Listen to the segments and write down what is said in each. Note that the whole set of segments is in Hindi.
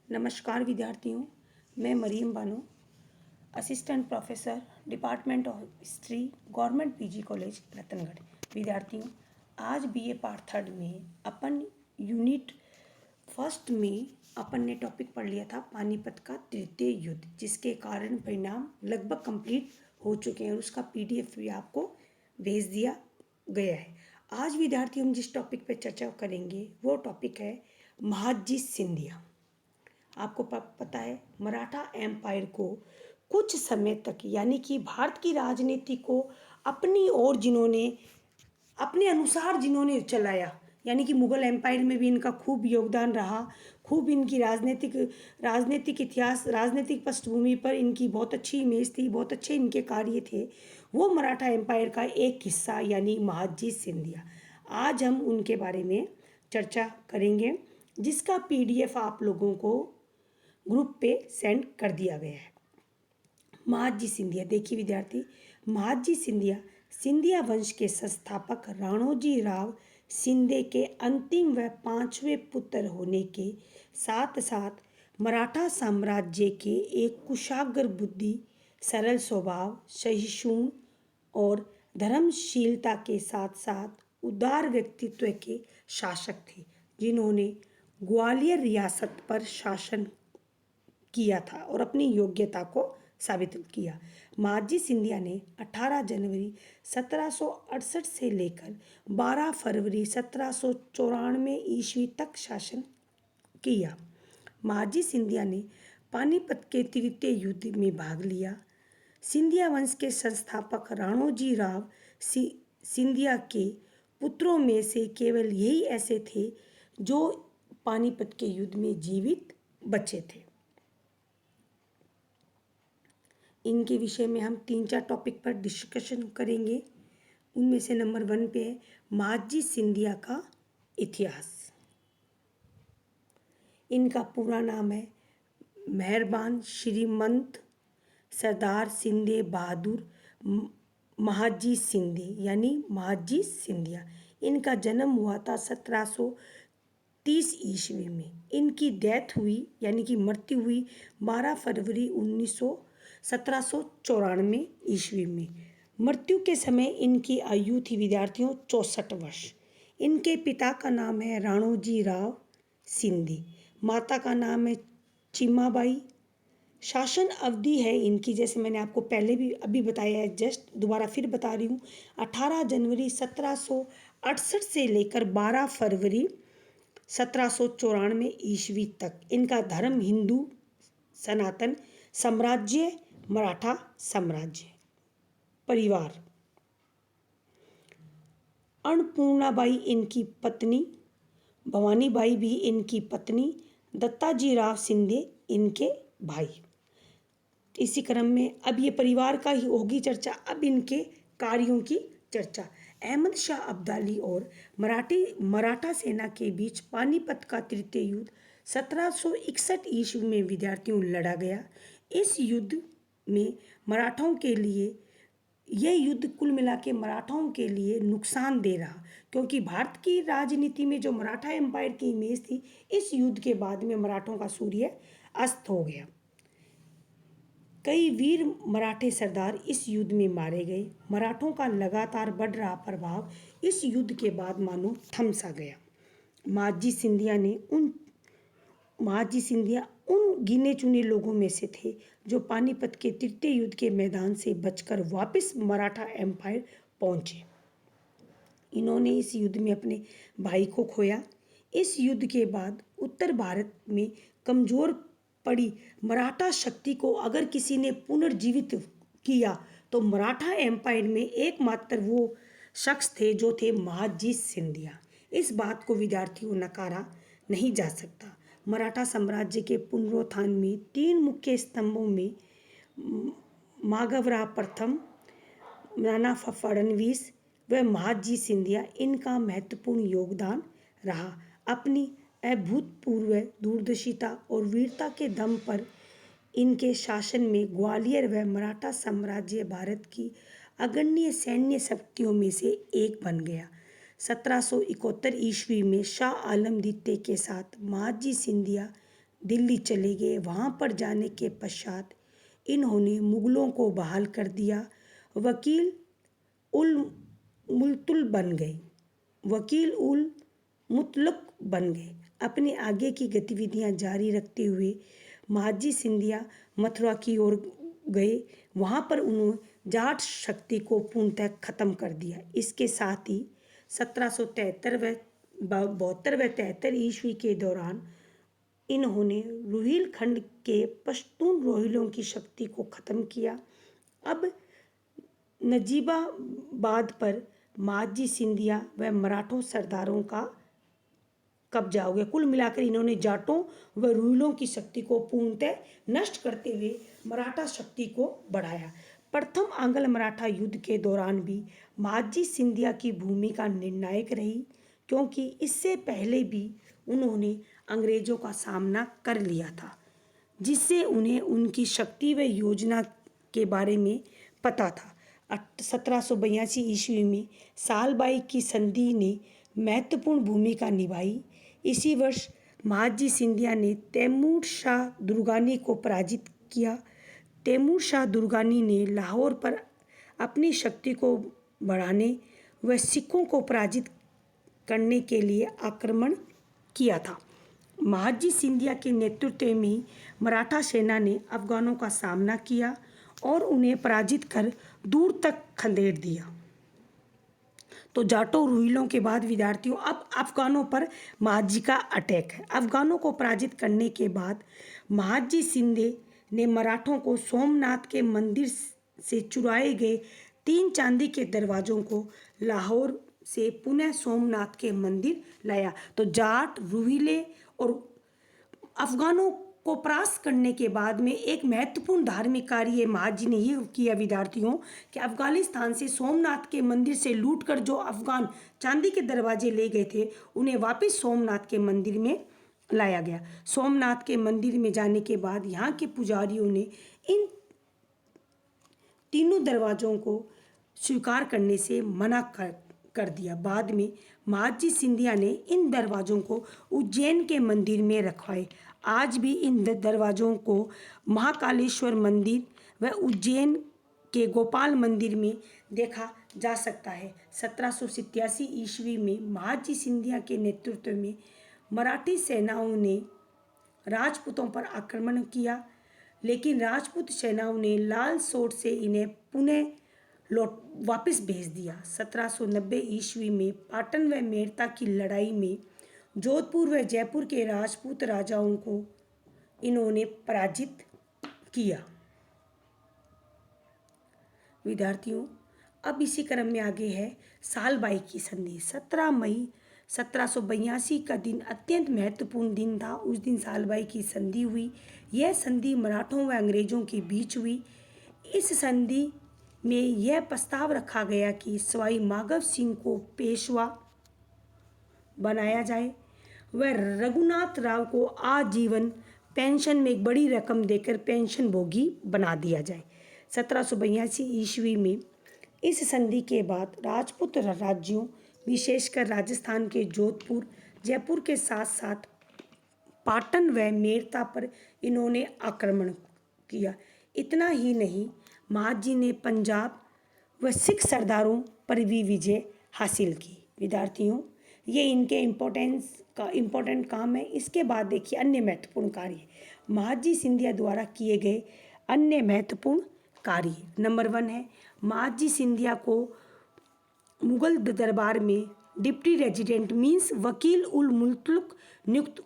नमस्कार विद्यार्थियों, मैं Maryam Bano, assistant professor department of history, government PG college Ratangarh. विद्यार्थियों, आज बीए पार्ट थर्ड में अपन यूनिट फर्स्ट में अपन ने टॉपिक पढ़ लिया था पानीपत का तृतीय युद्ध, जिसके कारण परिणाम लगभग कंप्लीट हो चुके हैं और उसका पीडीएफ भी आपको भेज दिया गया है। आज विद्यार्थी हम जिस टॉपिक पर चर्चा करेंगे वो टॉपिक है महादजी सिंधिया। आपको पता है मराठा एम्पायर को कुछ समय तक यानी कि भारत की राजनीति को अपनी ओर जिन्होंने अपने अनुसार जिन्होंने चलाया, यानी कि मुगल एम्पायर में भी इनका खूब योगदान रहा, खूब इनकी राजनीतिक इतिहास, राजनीतिक पृष्ठभूमि पर इनकी बहुत अच्छी इमेज थी, बहुत अच्छे इनके कार्य थे। वो मराठा एम्पायर का एक हिस्सा यानी महादजी सिंधिया, आज हम उनके बारे में चर्चा करेंगे, जिसका पीडीएफ आप लोगों को ग्रुप पे सेंड कर दिया गया है। महादजी सिंधिया, देखिए विद्यार्थी, महादजी सिंधिया सिंधिया वंश के संस्थापक राणोजी राव सिंधे के अंतिम व पांचवें पुत्र होने के साथ साथ मराठा साम्राज्य के एक कुशाग्र बुद्धि, सरल स्वभाव, सहिष्णु और धर्मशीलता के साथ साथ उदार व्यक्तित्व के शासक थे, जिन्होंने ग्वालियर रियासत पर शासन किया था और अपनी योग्यता को साबित किया। महादजी सिंधिया ने 18 जनवरी 1768 से लेकर 12 फरवरी 1794 ईस्वी तक शासन किया। महादजी सिंधिया ने पानीपत के तृतीय युद्ध में भाग लिया। सिंधिया वंश के संस्थापक राणोजी राव सिंधिया के पुत्रों में से केवल यही ऐसे थे जो पानीपत के युद्ध में जीवित बचे थे। इनके विषय में हम 3-4 टॉपिक पर डिस्कशन करेंगे। उनमें से नंबर 1 पे है महादजी सिंधिया का इतिहास। इनका पूरा नाम है मेहरबान श्रीमंत सरदार सिंधे बहादुर महादजी सिंधे यानी महादजी सिंधिया। इनका जन्म हुआ था 1730 ईस्वी में। इनकी डेथ हुई यानी कि मृत्यु हुई 12 फरवरी 1794 ईस्वी में। मृत्यु के समय इनकी आयु थी विद्यार्थियों 64 वर्ष। इनके पिता का नाम है राणोजी राव सिंधे, माता का नाम है चिमाबाई। शासन अवधि है इनकी, जैसे मैंने आपको पहले भी अभी बताया है, जस्ट दोबारा फिर बता रही हूँ, 18 जनवरी 1768 से लेकर 12 फरवरी 1794 ईस्वी तक। इनका धर्म हिंदू सनातन, साम्राज्य मराठा साम्राज्य। परिवार, अन्नपूर्णाबाई इनकी पत्नी, भवानीबाई भी इनकी पत्नी, दत्ताजी राव सिंधे इनके भाई। इसी क्रम में अब ये परिवार का ही होगी चर्चा, अब इनके कार्यों की चर्चा। अहमद शाह अब्दाली और मराठा सेना के बीच पानीपत का तृतीय युद्ध 1761 ईस्वी में विद्यार्थियों लड़ा गया। इस युद्ध में मराठाओं के लिए यह युद्ध कुल मिला के मराठाओं के लिए नुकसानदेह रहा, क्योंकि भारत की राजनीति में जो मराठा एम्पायर की इमेज थी, इस युद्ध के बाद में मराठों का सूर्य अस्त हो गया। कई वीर मराठे सरदार इस युद्ध में मारे गए। मराठों का लगातार बढ़ रहा प्रभाव इस युद्ध के बाद मानो थम सा गया। महादजी सिंधिया उन गिने चुने लोगों में से थे जो पानीपत के तृतीय युद्ध के मैदान से बचकर वापस मराठा एम्पायर पहुंचे। इन्होंने इस युद्ध में अपने भाई को खोया। इस युद्ध के बाद उत्तर भारत में कमजोर पड़ी मराठा शक्ति को अगर किसी ने पुनर्जीवित किया तो मराठा एम्पायर में एकमात्र वो शख्स थे जो थे महादजी सिंधिया। इस बात को विद्यार्थियों नकारा नहीं जा सकता। मराठा साम्राज्य के पुनरुत्थान में 3 मुख्य स्तंभों में माधवराव प्रथम, नाना फडणवीस व महादजी सिंधिया, इनका महत्वपूर्ण योगदान रहा। अपनी अभूतपूर्व दूरदर्शिता और वीरता के दम पर इनके शासन में ग्वालियर व मराठा साम्राज्य भारत की अग्रणी सैन्य शक्तियों में से एक बन गया। 1771 ईस्वी में शाह आलम द्वितीय के साथ महादजी सिंधिया दिल्ली चले गए। वहाँ पर जाने के पश्चात इन्होंने मुगलों को बहाल कर दिया। वकील उल मुल्तुल बन गए वकील उल मुतलक बन गए। अपनी आगे की गतिविधियां जारी रखते हुए महादजी सिंधिया मथुरा की ओर गए। वहाँ पर उन्होंने जाट शक्ति को पूर्णतः खत्म कर दिया। इसके साथ ही 1773 व 72 व 73 ईस्वी के दौरान इन्होंने रुहिलखंड के पश्तून रोहिलों की शक्ति को खत्म किया। अब नजीबाबाद पर महादजी सिंधिया व मराठों सरदारों का कब्जा हो गया। कुल मिलाकर इन्होंने जाटों व रुहिलों की शक्ति को पूर्णतः नष्ट करते हुए मराठा शक्ति को बढ़ाया। प्रथम आंग्ल मराठा युद्ध के दौरान भी महादजी सिंधिया की भूमिका निर्णायक रही, क्योंकि इससे पहले भी उन्होंने अंग्रेजों का सामना कर लिया था, जिससे उन्हें उनकी शक्ति व योजना के बारे में पता था। 1782 ईस्वी में सालबाई की संधि ने महत्वपूर्ण भूमिका निभाई। इसी वर्ष महादजी सिंधिया ने तैमूर शाह दुर्रानी को पराजित किया। तैमूर शाह दुर्रानी ने लाहौर पर अपनी शक्ति को बढ़ाने व सिखों को पराजित करने के लिए आक्रमण किया था। महादजी सिंधिया के नेतृत्व में मराठा सेना ने अफगानों का सामना किया और उन्हें पराजित कर दूर तक खदेड़ दिया। तो जाटों रुहिलों के बाद विद्यार्थियों अब अफगानों पर महादजी का अटैक है। अफगानों को पराजित करने के बाद महादजी शिंदे ने मराठों को सोमनाथ के मंदिर से चुराए गए 3 चांदी के दरवाजों को लाहौर से पुनः सोमनाथ के मंदिर लाया। तो जाट रुहिले और अफगानों को परास्त करने के बाद में एक महत्वपूर्ण धार्मिक कार्य महादजी ने ये किया विद्यार्थियों कि अफगानिस्तान से सोमनाथ के मंदिर से लूटकर जो अफगान चांदी के दरवाजे ले गए थे उन्हें वापस सोमनाथ के मंदिर में लाया गया। सोमनाथ के मंदिर में जाने के बाद यहाँ के पुजारियों ने इन तीनों दरवाजों को स्वीकार करने से मना कर दिया। बाद में महादजी सिंधिया ने इन दरवाजों को उज्जैन के मंदिर में रखवाए। आज भी इन दरवाजों को महाकालेश्वर मंदिर व उज्जैन के गोपाल मंदिर में देखा जा सकता है। 1787 ईस्वी में महादजी सिंधिया के नेतृत्व में मराठी सेनाओं ने राजपूतों पर आक्रमण किया, लेकिन राजपूत सेनाओं ने लाल सोट से इन्हें पुनः वापस भेज दिया। 1790 ईस्वी में पाटन व मेड़ता की लड़ाई में जोधपुर व जयपुर के राजपूत राजाओं को इन्होंने पराजित किया। विद्यार्थियों अब इसी क्रम में आगे है सालबाई की संधि। 17 मई 1782 का दिन अत्यंत महत्वपूर्ण दिन था। उस दिन सालबाई की संधि हुई। यह संधि मराठों व अंग्रेजों के बीच हुई। इस संधि में यह प्रस्ताव रखा गया कि सवाई माधव सिंह को पेशवा बनाया जाए व रघुनाथ राव को आजीवन पेंशन में एक बड़ी रकम देकर पेंशन भोगी बना दिया जाए। 1782 ईस्वी में इस संधि के बाद राजपूत राज्यों विशेषकर राजस्थान के जोधपुर जयपुर के साथ साथ पाटन व मेड़ता पर इन्होंने आक्रमण किया। इतना ही नहीं, महादजी ने पंजाब व सिख सरदारों पर भी विजय हासिल की। विद्यार्थियों ये इनके इम्पोर्टेंट काम है। इसके बाद देखिए अन्य महत्वपूर्ण कार्य महादजी सिंधिया द्वारा किए गए अन्य महत्वपूर्ण कार्य। नंबर 1 है महादजी सिंधिया को मुगल दरबार में डिप्टी रेजिडेंट मीन्स वकील उल मुल्तुक नियुक्त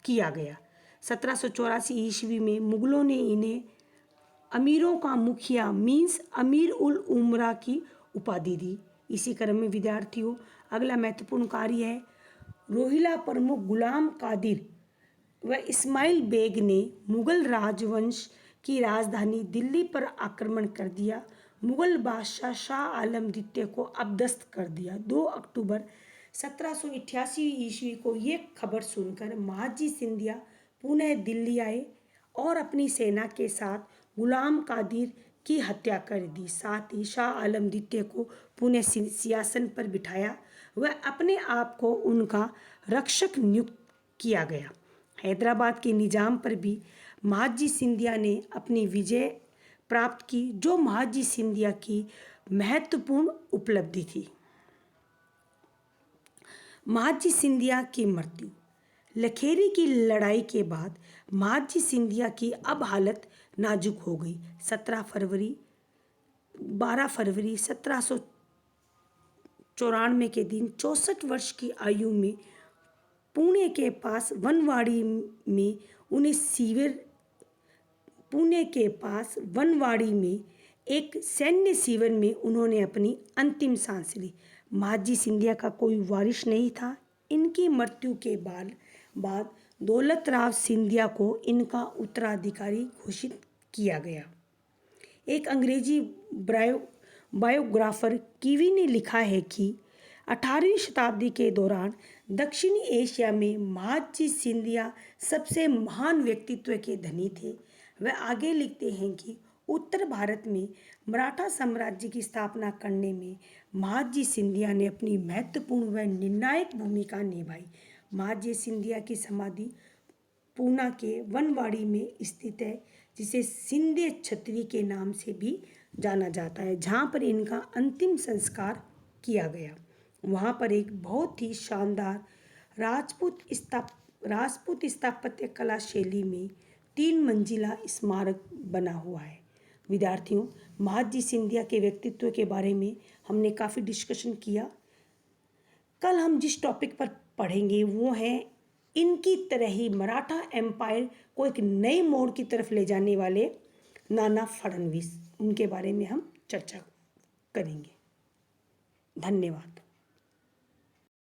किया गया। 1784 ईस्वी में मुगलों ने इन्हें अमीरों का मुखिया मीन्स अमीर उल उमरा की उपाधि दी। इसी क्रम में विद्यार्थियों अगला महत्वपूर्ण कार्य है रोहिला प्रमुख गुलाम कादिर व इस्माइल बेग ने मुगल राजवंश की राजधानी दिल्ली पर आक्रमण कर दिया। मुगल बादशाह शाह आलम द्वितीय को अपदस्थ कर दिया। 2 अक्टूबर 1788 ईस्वी को ये खबर सुनकर महादजी सिंधिया पुनः दिल्ली आए और अपनी सेना के साथ गुलाम कादिर की हत्या कर दी। साथ ही शाह आलम द्वितीय को पुनः सिंहासन पर बिठाया व अपने आप को उनका रक्षक नियुक्त किया गया। हैदराबाद के निजाम पर भी महादजी सिंधिया ने अपनी विजय प्राप्त की, जो महादजी सिंधिया की महत्वपूर्ण उपलब्धि थी। महादजी सिंधिया की मृत्यु। लखेरी की लड़ाई के बाद महादजी सिंधिया की अब हालत नाजुक हो गई। 12 फरवरी 1794 के दिन 64 वर्ष की आयु में पुणे के पास वनवाड़ी में एक सैन्य शिविर में उन्होंने अपनी अंतिम सांस ली। महादजी सिंधिया का कोई वारिस नहीं था। इनकी मृत्यु के बाद दौलत राव सिंधिया को इनका उत्तराधिकारी घोषित किया गया। एक अंग्रेजी बायोग्राफर कीवी ने लिखा है कि 18वीं शताब्दी के दौरान दक्षिणी एशिया में महादजी सिंधिया सबसे महान व्यक्तित्व के धनी थे। वह आगे लिखते हैं कि उत्तर भारत में मराठा साम्राज्य की स्थापना करने में महादजी सिंधिया ने अपनी महत्वपूर्ण व निर्णायक भूमिका निभाई। महादजी सिंधिया की समाधि पूना के वनवाड़ी में स्थित है, जिसे सिंधे छतरी के नाम से भी जाना जाता है, जहाँ पर इनका अंतिम संस्कार किया गया। वहाँ पर एक बहुत ही शानदार राजपूत स्थापत्य कला शैली में 3 मंजिला स्मारक बना हुआ है। विद्यार्थियों, महादजी सिंधिया के व्यक्तित्व के बारे में हमने काफ़ी डिस्कशन किया। कल हम जिस टॉपिक पर पढ़ेंगे वो है इनकी तरह ही मराठा एम्पायर को एक नए मोड़ की तरफ ले जाने वाले नाना फडणवीस, उनके बारे में हम चर्चा करेंगे। धन्यवाद।